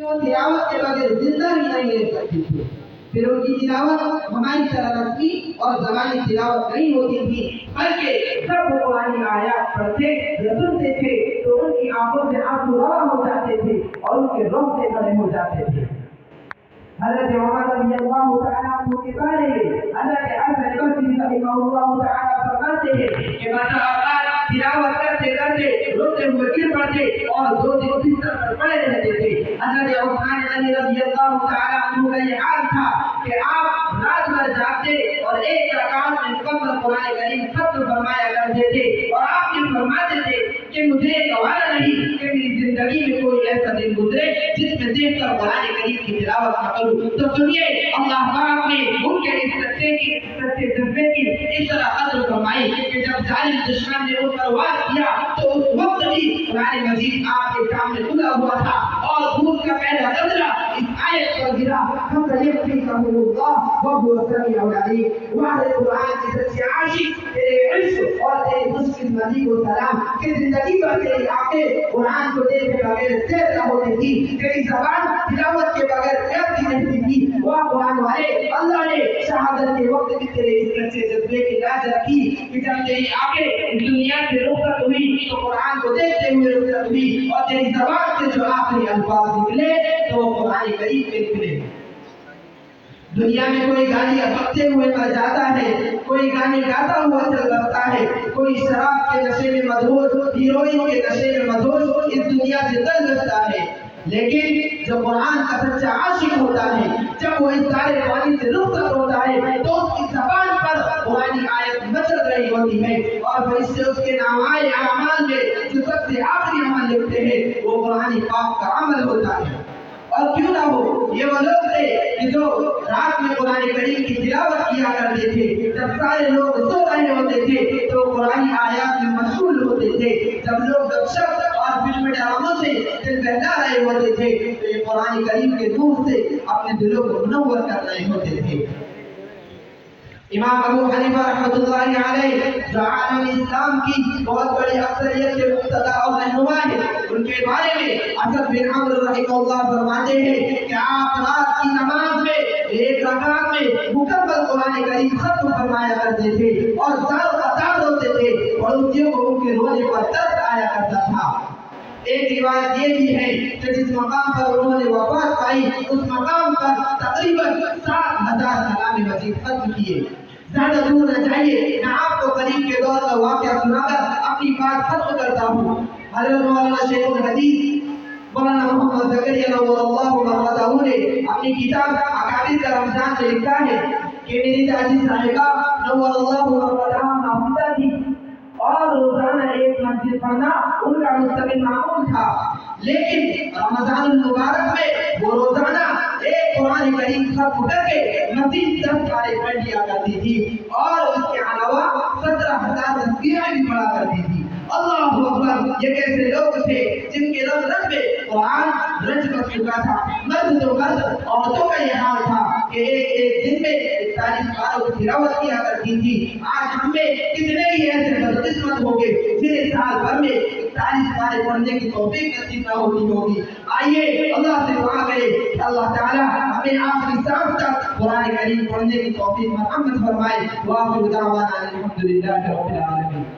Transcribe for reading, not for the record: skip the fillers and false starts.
وہ تلاوت کے بغیر زندہ ہی نہیں رہ سکتی تھی۔ پھر ان کی تلاوت ہماری طرح رسمی اور زبانی تلاوت نہیں ہوتی تھی، بلکہ سب قرآنی آیات پڑھتے یا سنتے تھے تو ان کی آنکھوں سے آنسو رواں ہو جاتے تھے اور ان کے رونگٹے کھڑے ہو جاتے تھے۔ حضرت عمر رضی اللہ تعالیٰ عنہ کے بارے میں حضرت حسن بصری رحمہ اللہ تعالیٰ فرماتے ہیں کہ بعض اوقات تلاوت کرتے کرتے روتے ہوئے گر پڑتے اور 2 دن بستر پر پڑے رہتے تھے۔ حضرت عثمان غنی رضی اللہ تعالیٰ عنہ کا یہ حال تھا کہ آپ رات بھر جاگتے اور ایک رکعت میں مکمل قرآن کریم ختم فرمایا کرتے تھے، اور آپ یہ فرماتے تھے کہ مجھے گوارا نہیں کہ میری زندگی میں کوئی ایسا دن گزرے جس میں دیکھ کر قرآن کریم کی تلاوت نہ کروں۔ تو سنیے اللہ پاک نے ان کے اس سچے جذبے کی اس طرح قدر فرمائی کہ جب ظالم دشمن نے ان پر وار کیا تو اس وقت بھی قرآن مجید آپ کے سامنے کھلا ہوا تھا اور خون کا پہلا قطرہ اس آیت پر گرا، فَسَيَكْفِيكَهُ اللَّهُ وَهُوَ السَّمِيعُ الْعَلِيمُ۔ وعد قرآن کے سچے عاشق تیرے عشق اور تیری مشکل مزید و سلام کہ زندگی بھر تیری آنکھیں قرآن کو دیکھے بغیر سیر نہ ہوتی تھی، تیری زبان تلاوت کے بغیر کہتی رہتی تھی۔ واہ قرآن والے، اللہ نے شہادت کے وقت بھی تیرے اس سچے جذبے کی لاج رکھی کہ جب تیری آنکھیں اس دنیا سے رخصت ہوئی تو قرآن کو دیکھتے ہوئے رخصت ہوئی، اور تیری زبان سے جو آخری الفاظ نکلے تو وہ قرآن کریم کے نکلے۔ دنیا میں کوئی گالیاں بکتے ہوئے مر جاتا ہے، کوئی گانے گاتا ہوا چل بستا ہے، کوئی شراب کے نشے میں مدہوش، ہیروئن کے نشے میں مدہوش اس دنیا سے چل بستا ہے، لیکن جو قرآن کا سچا عاشق ہوتا ہے، جب وہ اس سارے پانی سے رخصت ہوتا ہے تو اس کی زبان پر قرآنی آیت مچل رہی ہوتی ہے، اور فرشتے اس کے نامۂ اعمال میں جو سب سے آخری عمل لکھتے ہیں وہ قرآن پاک کا عمل ہوتا ہے۔ اور کیوں نہ ہو، یہ وہ لوگ تھے کہ جو رات میں قرآن کریم کی تلاوت کیا کرتے تھے، جب سارے لوگ سو رہے ہوتے تھے تو قرآن آیات میں مشغول ہوتے تھے، جب لوگ گپ شپ اور فلم ڈراموں سے دل بہلا رہے ہوتے تھے تو یہ قرآن کریم کے نور سے اپنے دلوں کو منور کر رہے ہوتے تھے۔ امام ابو حنیفہ رحمۃ اللہ علیہ جو عالم اسلام کی بہت بڑی اکثریت کے مقتدی اور رہنما ہے، ان کے بارے میں اسد بن عمرو رحمہ اللہ فرماتے ہیں کہ آپ رات کی نماز میں ایک رکعت میں مکمل قرآن کریم ختم فرمایا کرتے تھے اور زار قطار ہوتے تھے، پڑوسیوں کو ان کے رونے پر ترس آیا کرتا تھا۔ ایک روایت یہ بھی ہے کہ جس مقام پر انہوں نے وفات پائی اس مقام پر تقریباً 7,000 کلام مجید ختم کیے۔ زیادہ دور نہ جائیے، میں آپ کو قریب کے دور کا واقعہ سنا کر اپنی بات ختم کرتا ہوں۔ حضرت مولانا شیخ الحدیث مولانا محمد زکریا نور اللہ مرقدہ نے اپنی کتاب اکابر کا رمضان میں لکھا ہے کہ میری دادی صاحبہ نور اللہ مرقدہ حافظہ تھی اور روزانہ ایک مسجد پڑھنا ان کا مستقل معمول تھا، لیکن رمضان المبارک میں وہ روزانہ ایک قرآن کریم ختم کر کے مزید 10 پارے پڑھ لیا کرتی تھی اور اس کے علاوہ 17,000 تسبیحیں بھی پڑھا کرتی تھی۔ اللہ اکبر! یہ کیسے لوگ تھے جن کے رگ رگ میں قرآن رچ بس چکا تھا۔ مرد تو مرد، عورتوں کا یہ حال تھا کہ ایک دن میں 41 پاروں کی تلاوت کیا کرتی تھی۔ آج ہم میں کتنے ہی ایسے بدقسمت ہوں گے جنہیں سال بھر میں 41 پارے پڑھنے کی توفیق نصیب نہ ہوتی ہوگی۔ آئیے اللہ سے دعا کریں کہ اللہ تعالیٰ ہمیں آخری سانس تک قرآن کریم پڑھنے کی توفیق مرحمت فرمائے۔ وآخر دعوانا الحمدللہ رب العالمین۔